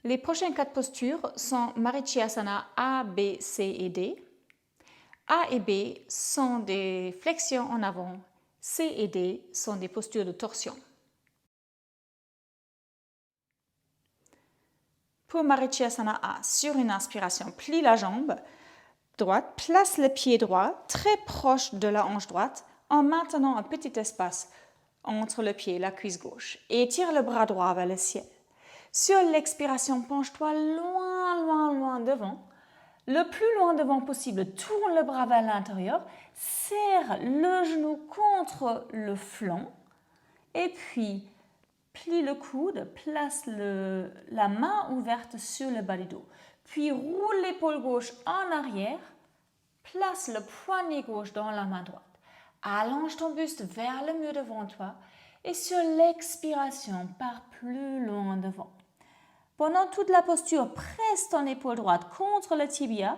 Les prochaines 4 postures sont Marichyasana A, B, C et D. A et B sont des flexions en avant. C et D sont des postures de torsion. Pour Marichyasana A, sur une inspiration, plie la jambe droite, place le pied droit très proche de la hanche droite en maintenant un petit espace entre le pied et la cuisse gauche. Et étire le bras droit vers le ciel. Sur l'expiration, penche-toi loin devant. Le plus loin devant possible, tourne le bras vers l'intérieur, serre le genou contre le flanc et puis plie le coude, place la main ouverte sur le bas du dos. Puis roule l'épaule gauche en arrière, place le poignet gauche dans la main droite. Allonge ton buste vers le mur devant toi et sur l'expiration, pars plus loin devant. Pendant toute la posture, presse ton épaule droite contre le tibia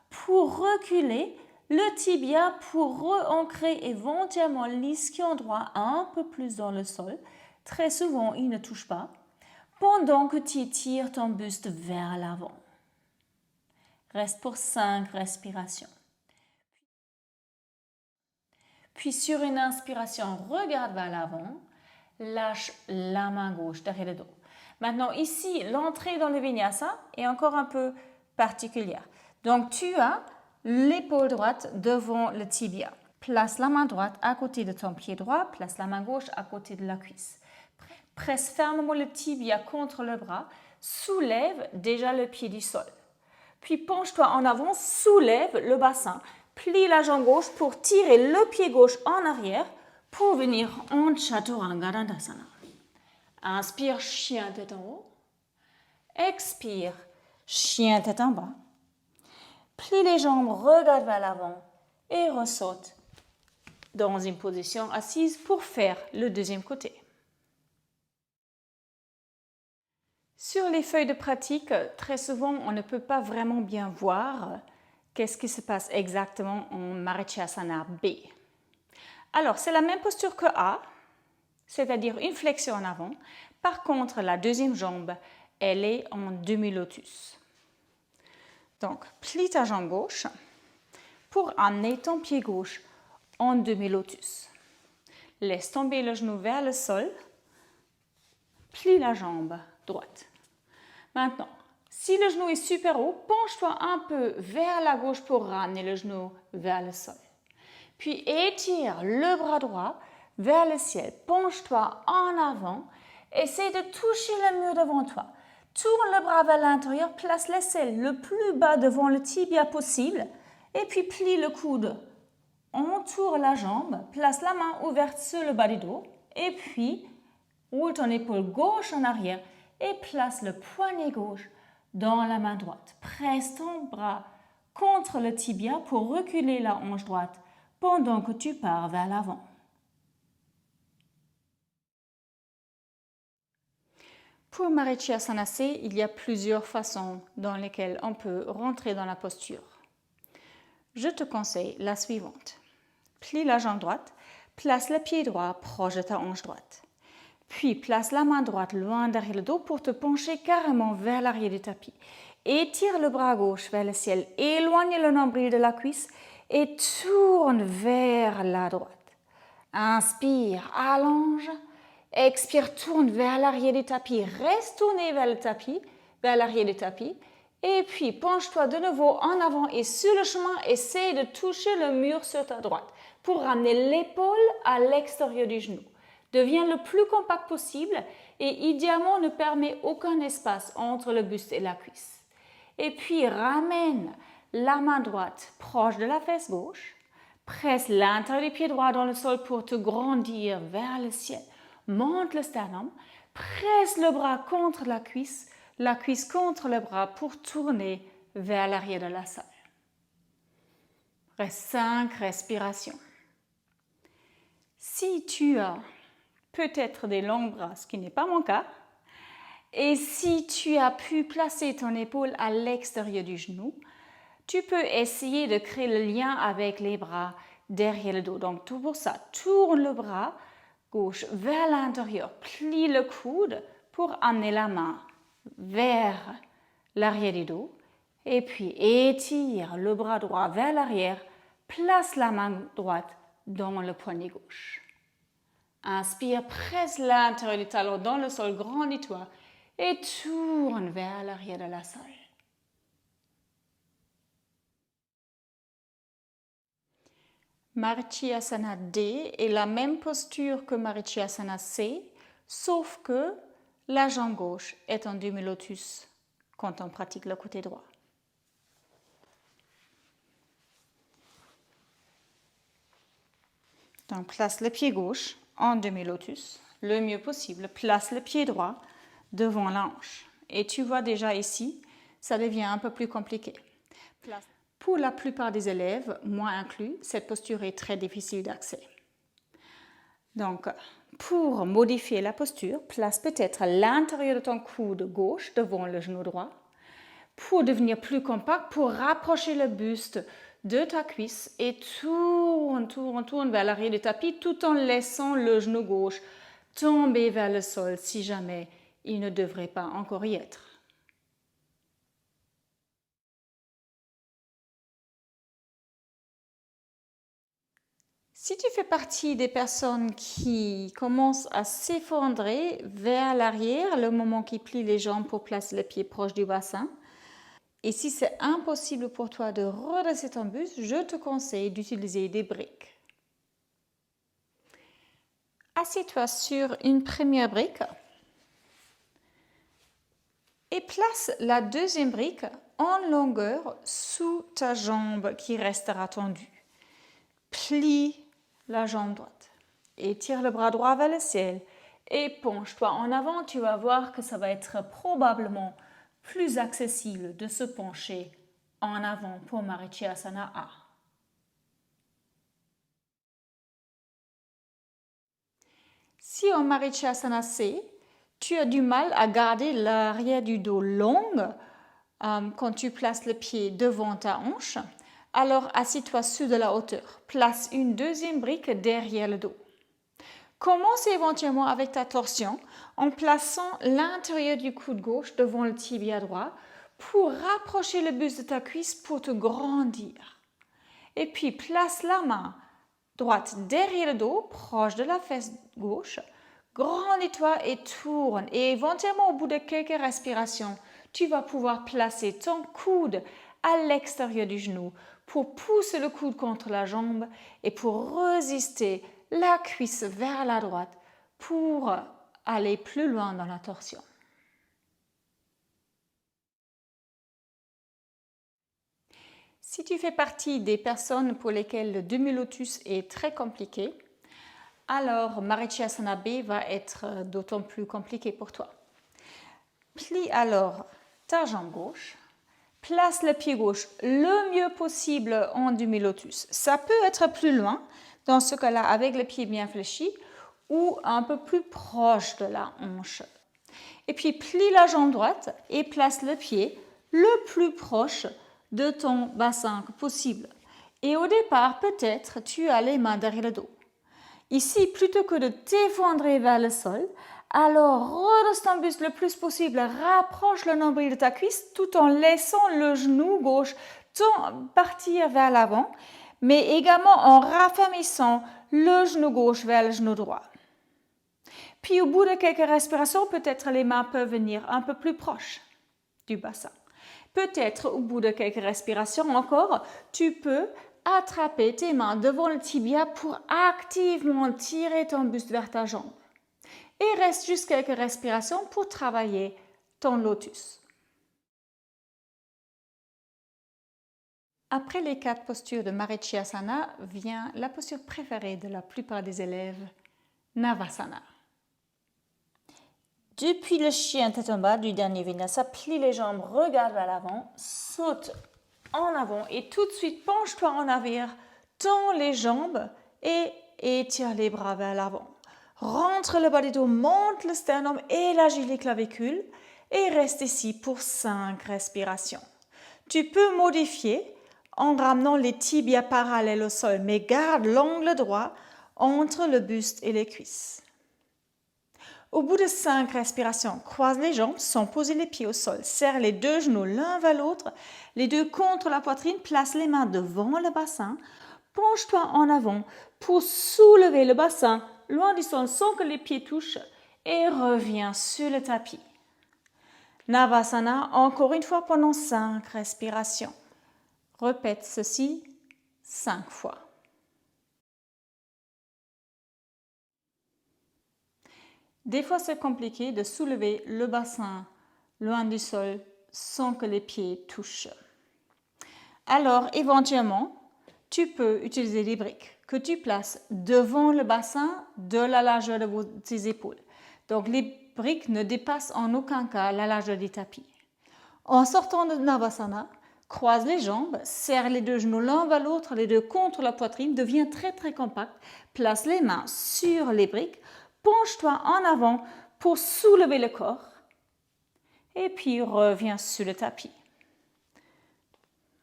pour reculer le tibia pour re-ancrer éventuellement l'ischio droit un peu plus dans le sol. Très souvent, il ne touche pas. Pendant que tu tires ton buste vers l'avant. Reste pour 5 respirations. Puis sur une inspiration, regarde vers l'avant. Lâche la main gauche derrière le dos. Maintenant, ici, l'entrée dans le vinyasa est encore un peu particulière. Donc, tu as l'épaule droite devant le tibia. Place la main droite à côté de ton pied droit. Place la main gauche à côté de la cuisse. Presse fermement le tibia contre le bras. Soulève déjà le pied du sol. Puis penche-toi en avant, soulève le bassin. Plie la jambe gauche pour tirer le pied gauche en arrière pour venir en Chaturanga Dandasana. Inspire, chien tête en haut. Expire, chien tête en bas. Plie les jambes, regarde vers l'avant et ressaute dans une position assise pour faire le deuxième côté. Sur les feuilles de pratique, très souvent, on ne peut pas vraiment bien voir qu'est-ce qui se passe exactement en Marichyasana B. Alors, c'est la même posture que A, c'est-à-dire une flexion en avant. Par contre, la deuxième jambe, elle est en demi-lotus. Donc, plie ta jambe gauche pour amener ton pied gauche en demi-lotus. Laisse tomber le genou vers le sol. Plie la jambe droite. Maintenant, si le genou est super haut, penche-toi un peu vers la gauche pour ramener le genou vers le sol. Puis étire le bras droit vers le ciel. Penche-toi en avant. Essaie de toucher le mur devant toi. Tourne le bras vers l'intérieur. Place l'aisselle le plus bas devant le tibia possible. Et puis plie le coude. Entoure la jambe. Place la main ouverte sur le bas du dos. Et puis roule ton épaule gauche en arrière. Et place le poignet gauche dans la main droite. Presse ton bras contre le tibia pour reculer la hanche droite pendant que tu pars vers l'avant. Pour Marichyasana C, il y a plusieurs façons dans lesquelles on peut rentrer dans la posture. Je te conseille la suivante. Plie la jambe droite, place le pied droit proche de ta hanche droite. Puis place la main droite loin derrière le dos pour te pencher carrément vers l'arrière du tapis. Étire le bras gauche vers le ciel, éloigne le nombril de la cuisse et tourne vers la droite. Inspire, allonge. Expire, tourne vers l'arrière du tapis. Reste tourné vers le tapis, vers l'arrière du tapis. Et puis, penche-toi de nouveau en avant et sur le chemin, essaie de toucher le mur sur ta droite pour ramener l'épaule à l'extérieur du genou. Deviens le plus compact possible et idéalement ne permet aucun espace entre le buste et la cuisse. Et puis, ramène la main droite proche de la fesse gauche. Presse l'intérieur du pied droit dans le sol pour te grandir vers le ciel. Monte le sternum. Presse le bras contre la cuisse contre le bras pour tourner vers l'arrière de la salle. Reste 5 respirations. Si tu as peut-être des longs bras, ce qui n'est pas mon cas, et si tu as pu placer ton épaule à l'extérieur du genou, tu peux essayer de créer le lien avec les bras derrière le dos. Donc, tout pour ça, tourne le bras gauche vers l'intérieur, plie le coude pour amener la main vers l'arrière du dos. Et puis étire le bras droit vers l'arrière. Place la main droite dans le poignet gauche. Inspire, presse l'intérieur du talon dans le sol, grandis-toi et tourne vers l'arrière de la salle. Marichyasana D est la même posture que Marichyasana C, sauf que la jambe gauche est en demi-lotus quand on pratique le côté droit. Donc, place le pied gauche en demi-lotus, le mieux possible. Place le pied droit devant la hanche. Et tu vois déjà ici, ça devient un peu plus compliqué. Pour la plupart des élèves, moi inclus, cette posture est très difficile d'accès. Donc, pour modifier la posture, place peut-être l'intérieur de ton coude gauche devant le genou droit. Pour devenir plus compact, pour rapprocher le buste de ta cuisse et tourne vers l'arrière du tapis tout en laissant le genou gauche tomber vers le sol si jamais il ne devrait pas encore y être. Si tu fais partie des personnes qui commencent à s'effondrer vers l'arrière, le moment qui plient les jambes pour placer les pieds proches du bassin, et si c'est impossible pour toi de redresser ton buste, je te conseille d'utiliser des briques. Assieds-toi sur une première brique et place la deuxième brique en longueur sous ta jambe qui restera tendue. Plie la jambe droite, étire le bras droit vers le ciel et penche-toi en avant. Tu vas voir que ça va être probablement plus accessible de se pencher en avant pour Marichyasana A. Si en Marichyasana C, tu as du mal à garder l'arrière du dos long quand tu places le pied devant ta hanche, alors assis-toi sur de la hauteur. Place une deuxième brique derrière le dos. Commence éventuellement avec ta torsion en plaçant l'intérieur du coude gauche devant le tibia droit pour rapprocher le buste de ta cuisse pour te grandir. Et puis place la main droite derrière le dos, proche de la fesse gauche. Grandis-toi et tourne. Et éventuellement, au bout de quelques respirations, tu vas pouvoir placer ton coude à l'extérieur du genou pour pousser le coude contre la jambe et pour résister la cuisse vers la droite pour aller plus loin dans la torsion. Si tu fais partie des personnes pour lesquelles le demi-lotus est très compliqué, alors Marichyasana B va être d'autant plus compliqué pour toi. Plie alors ta jambe gauche, place le pied gauche le mieux possible en demi-lotus. Ça peut être plus loin, dans ce cas-là avec le pied bien fléchi ou un peu plus proche de la hanche. Et puis plie la jambe droite et place le pied le plus proche de ton bassin possible. Et au départ, peut-être, tu as les mains derrière le dos. Ici, plutôt que de t'effondrer vers le sol, alors redresse ton buste le plus possible, rapproche le nombril de ta cuisse tout en laissant le genou gauche partir vers l'avant, mais également en raffermissant le genou gauche vers le genou droit. Puis au bout de quelques respirations, peut-être les mains peuvent venir un peu plus proches du bassin. Peut-être au bout de quelques respirations encore, tu peux attraper tes mains devant le tibia pour activement tirer ton buste vers ta jambe. Et reste juste quelques respirations pour travailler ton lotus. Après les 4 postures de Marichyasana vient la posture préférée de la plupart des élèves, Navasana. Depuis le chien tête en bas du dernier vinyasa, plie les jambes, regarde vers l'avant, saute en avant et tout de suite penche-toi en arrière, tends les jambes et étire les bras vers l'avant. Rentre le bas du dos, monte le sternum, élargis les clavicules et reste ici pour 5 respirations. Tu peux modifier en ramenant les tibias parallèles au sol, mais garde l'angle droit entre le buste et les cuisses. Au bout de 5 respirations, croise les jambes sans poser les pieds au sol. Serre les 2 genoux l'un vers l'autre, les 2 contre la poitrine. Place les mains devant le bassin. Penche-toi en avant pour soulever le bassin loin du sol sans que les pieds touchent et reviens sur le tapis. Navasana, encore une fois pendant 5 respirations. Répète ceci 5 fois. Des fois, c'est compliqué de soulever le bassin loin du sol sans que les pieds touchent. Alors, éventuellement, tu peux utiliser des briques que tu places devant le bassin de la largeur de tes épaules. Donc, les briques ne dépassent en aucun cas la largeur du tapis. En sortant de Navasana, croise les jambes, serre les 2 genoux l'un vers l'autre, les 2 contre la poitrine, deviens très très compact, place les mains sur les briques, penche-toi en avant pour soulever le corps et puis reviens sur le tapis.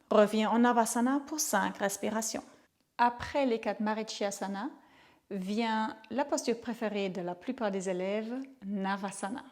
Reviens en Navasana pour 5 respirations. Après les 4 Marichyasana, vient la posture préférée de la plupart des élèves, Navasana.